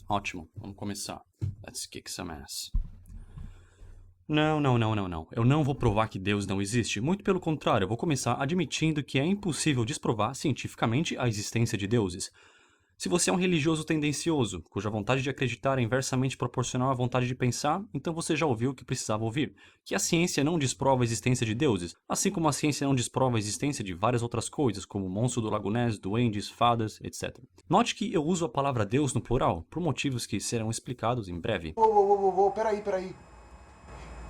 Ótimo, vamos começar. Let's kick some ass. Não. Eu não vou provar que Deus não existe. Muito pelo contrário, eu vou começar admitindo que é impossível desprovar cientificamente a existência de deuses. Se você é um religioso tendencioso, cuja vontade de acreditar é inversamente proporcional à vontade de pensar, então você já ouviu o que precisava ouvir, que a ciência não desprova a existência de deuses, assim como a ciência não desprova a existência de várias outras coisas, como o monstro do Lago Ness, duendes, fadas, etc. Note que eu uso a palavra Deus no plural, por motivos que serão explicados em breve. Peraí.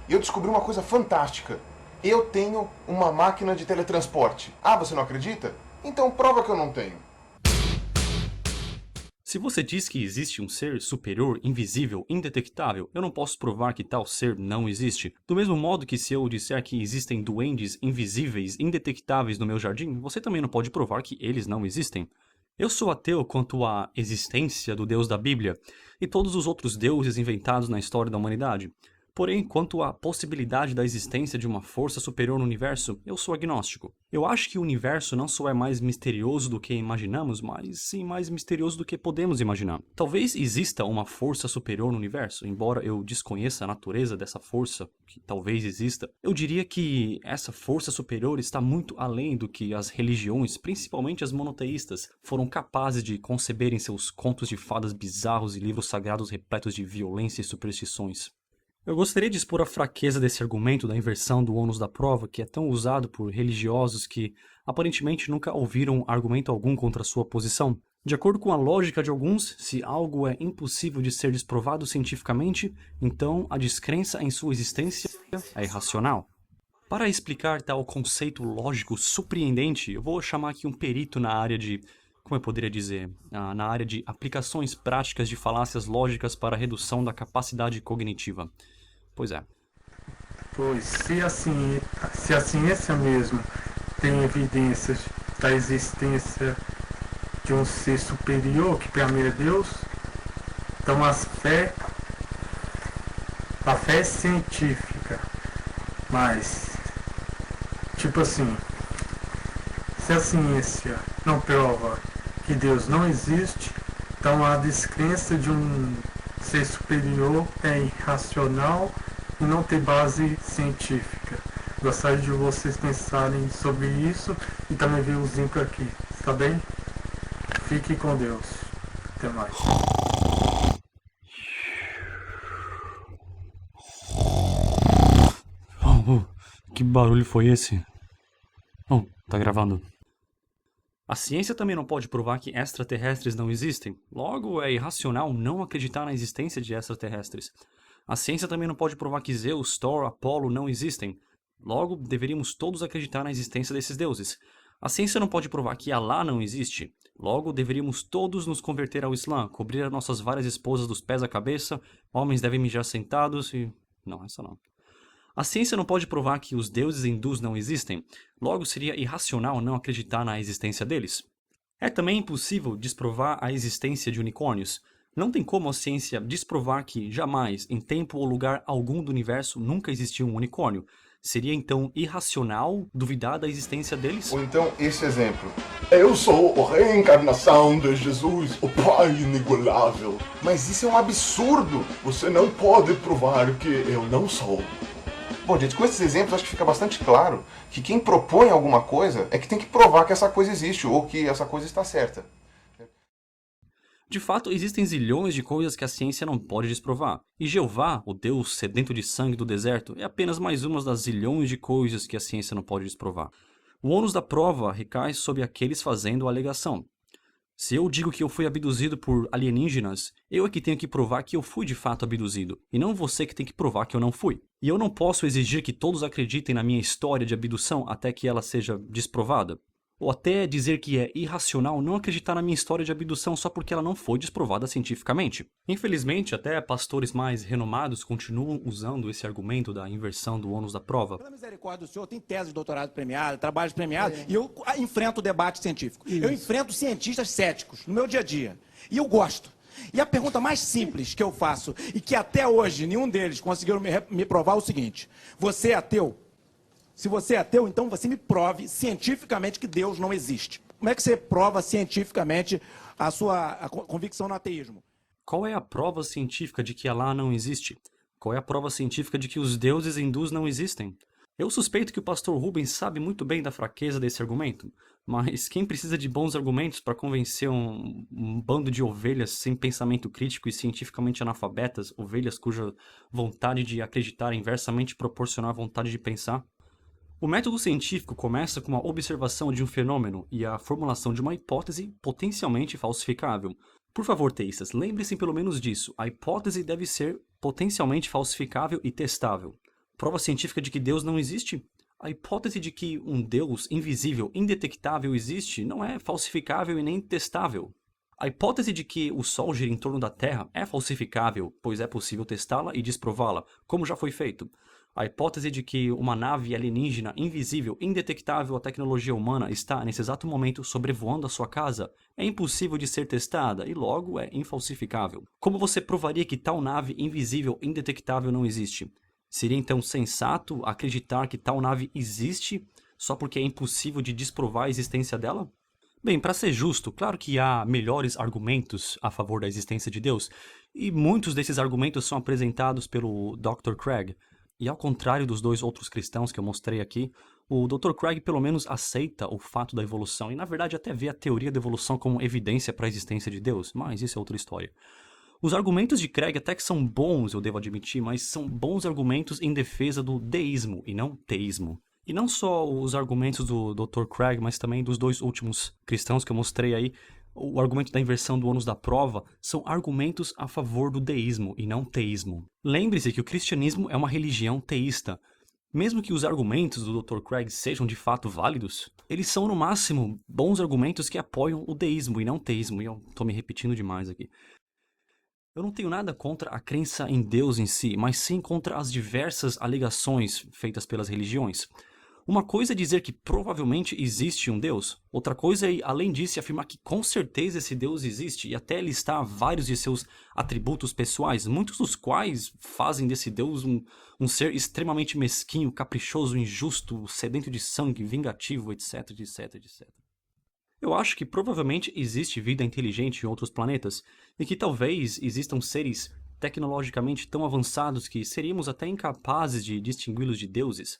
Eu descobri uma coisa fantástica. Eu tenho uma máquina de teletransporte. Ah, você não acredita? Então prova que eu não tenho. Se você diz que existe um ser superior, invisível, indetectável, eu não posso provar que tal ser não existe. Do mesmo modo que se eu disser que existem duendes invisíveis, indetectáveis no meu jardim, você também não pode provar que eles não existem. Eu sou ateu quanto à existência do Deus da Bíblia e todos os outros deuses inventados na história da humanidade. Porém, quanto à possibilidade da existência de uma força superior no universo, eu sou agnóstico. Eu acho que o universo não só é mais misterioso do que imaginamos, mas sim mais misterioso do que podemos imaginar. Talvez exista uma força superior no universo, embora eu desconheça a natureza dessa força, que talvez exista. Eu diria que essa força superior está muito além do que as religiões, principalmente as monoteístas, foram capazes de conceber em seus contos de fadas bizarros e livros sagrados repletos de violência e superstições. Eu gostaria de expor a fraqueza desse argumento da inversão do ônus da prova, que é tão usado por religiosos que aparentemente nunca ouviram argumento algum contra sua posição. De acordo com a lógica de alguns, se algo é impossível de ser desprovado cientificamente, então a descrença em sua existência é irracional. Para explicar tal conceito lógico surpreendente, eu vou chamar aqui um perito na área de, como eu poderia dizer, na área de aplicações práticas de falácias lógicas para a redução da capacidade cognitiva. Pois é. Pois, se a ciência mesmo tem evidências da existência de um ser superior, que para mim é Deus, então a fé é científica, mas, tipo assim, se a ciência não prova que Deus não existe, então a descrença de um ser superior é irracional e não ter base científica. Gostaria de vocês pensarem sobre isso e também ver o Zinco aqui, tá bem? Fique com Deus. Até mais. Que barulho foi esse? Tá gravando. A ciência também não pode provar que extraterrestres não existem. Logo, é irracional não acreditar na existência de extraterrestres. A ciência também não pode provar que Zeus, Thor, Apolo não existem. Logo, deveríamos todos acreditar na existência desses deuses. A ciência não pode provar que Alá não existe. Logo, deveríamos todos nos converter ao Islã, cobrir as nossas várias esposas dos pés à cabeça, homens devem mijar sentados e... Não, essa não. A ciência não pode provar que os deuses hindus não existem. Logo, seria irracional não acreditar na existência deles. É também impossível desprovar a existência de unicórnios. Não tem como a ciência desprovar que jamais, em tempo ou lugar algum do universo, nunca existiu um unicórnio. Seria então irracional duvidar da existência deles? Ou então esse exemplo. Eu sou a reencarnação de Jesus, o Pai inigualável. Mas isso é um absurdo. Você não pode provar que eu não sou. Bom, gente, com esses exemplos acho que fica bastante claro que quem propõe alguma coisa é que tem que provar que essa coisa existe ou que essa coisa está certa. De fato, existem zilhões de coisas que a ciência não pode desprovar. E Jeová, o Deus sedento de sangue do deserto, é apenas mais uma das zilhões de coisas que a ciência não pode desprovar. O ônus da prova recai sobre aqueles fazendo a alegação. Se eu digo que eu fui abduzido por alienígenas, eu é que tenho que provar que eu fui de fato abduzido, e não você que tem que provar que eu não fui. E eu não posso exigir que todos acreditem na minha história de abdução até que ela seja desprovada. Ou até dizer que é irracional não acreditar na minha história de abdução só porque ela não foi desprovada cientificamente. Infelizmente, até pastores mais renomados continuam usando esse argumento da inversão do ônus da prova. Pela misericórdia do senhor, tem tese de doutorado premiada, trabalhos premiados, e eu enfrento o debate científico. Isso. Eu enfrento cientistas céticos no meu dia a dia. E eu gosto. E a pergunta mais simples que eu faço, e que até hoje nenhum deles conseguiram me provar, é o seguinte: você é ateu? Se você é ateu, então você me prove cientificamente que Deus não existe. Como é que você prova cientificamente a sua convicção no ateísmo? Qual é a prova científica de que Alá não existe? Qual é a prova científica de que os deuses hindus não existem? Eu suspeito que o pastor Rubens sabe muito bem da fraqueza desse argumento, mas quem precisa de bons argumentos para convencer um bando de ovelhas sem pensamento crítico e cientificamente analfabetas, ovelhas cuja vontade de acreditar é inversamente proporcional à vontade de pensar? O método científico começa com a observação de um fenômeno e a formulação de uma hipótese potencialmente falsificável. Por favor, teístas, lembre-se pelo menos disso. A hipótese deve ser potencialmente falsificável e testável. Prova científica de que Deus não existe? A hipótese de que um Deus invisível, indetectável existe não é falsificável e nem testável. A hipótese de que o Sol gira em torno da Terra é falsificável, pois é possível testá-la e desprová-la, como já foi feito. A hipótese de que uma nave alienígena invisível, indetectável à tecnologia humana está, nesse exato momento, sobrevoando a sua casa é impossível de ser testada e, logo, é infalsificável. Como você provaria que tal nave invisível, indetectável não existe? Seria então sensato acreditar que tal nave existe só porque é impossível de desprovar a existência dela? Bem, para ser justo, claro que há melhores argumentos a favor da existência de Deus, e muitos desses argumentos são apresentados pelo Dr. Craig. E ao contrário dos dois outros cristãos que eu mostrei aqui, o Dr. Craig pelo menos aceita o fato da evolução, e na verdade até vê a teoria da evolução como evidência para a existência de Deus, mas isso é outra história. Os argumentos de Craig até que são bons, eu devo admitir, mas são bons argumentos em defesa do deísmo e não teísmo. E não só os argumentos do Dr. Craig, mas também dos dois últimos cristãos que eu mostrei aí, o argumento da inversão do ônus da prova, são argumentos a favor do deísmo e não teísmo. Lembre-se que o cristianismo é uma religião teísta. Mesmo que os argumentos do Dr. Craig sejam de fato válidos, eles são no máximo bons argumentos que apoiam o deísmo e não teísmo, e eu estou me repetindo demais aqui. Eu não tenho nada contra a crença em Deus em si, mas sim contra as diversas alegações feitas pelas religiões. Uma coisa é dizer que provavelmente existe um Deus, outra coisa é, além disso, afirmar que com certeza esse Deus existe e até listar vários de seus atributos pessoais, muitos dos quais fazem desse Deus um ser extremamente mesquinho, caprichoso, injusto, sedento de sangue, vingativo, etc, etc, etc. Eu acho que provavelmente existe vida inteligente em outros planetas, e que talvez existam seres tecnologicamente tão avançados que seríamos até incapazes de distingui-los de deuses.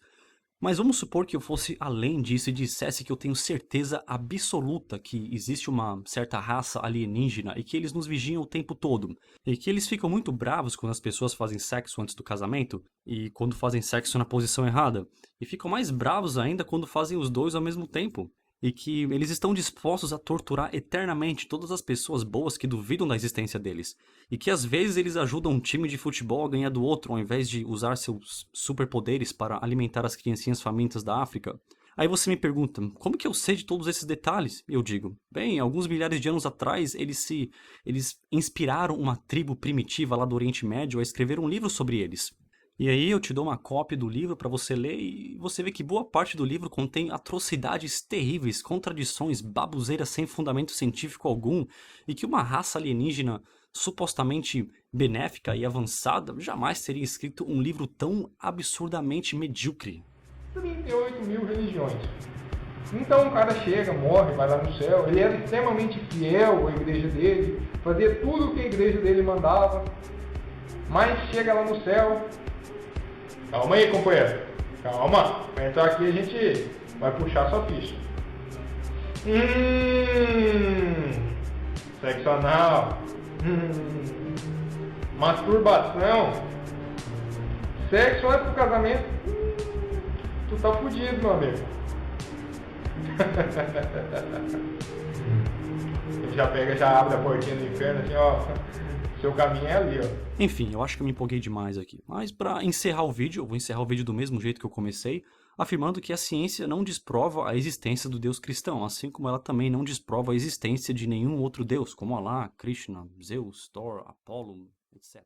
Mas vamos supor que eu fosse além disso e dissesse que eu tenho certeza absoluta que existe uma certa raça alienígena e que eles nos vigiam o tempo todo, e que eles ficam muito bravos quando as pessoas fazem sexo antes do casamento, e quando fazem sexo na posição errada, e ficam mais bravos ainda quando fazem os dois ao mesmo tempo. E que eles estão dispostos a torturar eternamente todas as pessoas boas que duvidam da existência deles. E que às vezes eles ajudam um time de futebol a ganhar do outro ao invés de usar seus superpoderes para alimentar as criancinhas famintas da África. Aí você me pergunta, como que eu sei de todos esses detalhes? Eu digo, bem, alguns milhares de anos atrás eles inspiraram uma tribo primitiva lá do Oriente Médio a escrever um livro sobre eles. E aí eu te dou uma cópia do livro para você ler e você vê que boa parte do livro contém atrocidades terríveis, contradições, baboseiras sem fundamento científico algum, e que uma raça alienígena supostamente benéfica e avançada jamais teria escrito um livro tão absurdamente medíocre. 38 mil religiões. Então o cara chega, morre, vai lá no céu, ele era extremamente fiel à igreja dele, fazia tudo o que a igreja dele mandava, mas chega lá no céu. Calma aí, companheiro. Calma. Pra entrar aqui a gente vai puxar sua ficha. Sexo anal. Masturbação. Sexo antes do casamento. Tu tá fudido, meu amigo. Ele já pega, já abre a portinha do inferno assim, ó. Seu caminho é ali, ó. Enfim, eu acho que eu me empolguei demais aqui. Mas para encerrar o vídeo, eu vou encerrar o vídeo do mesmo jeito que eu comecei, afirmando que a ciência não desprova a existência do Deus cristão, assim como ela também não desprova a existência de nenhum outro Deus, como Alá, Krishna, Zeus, Thor, Apolo, etc.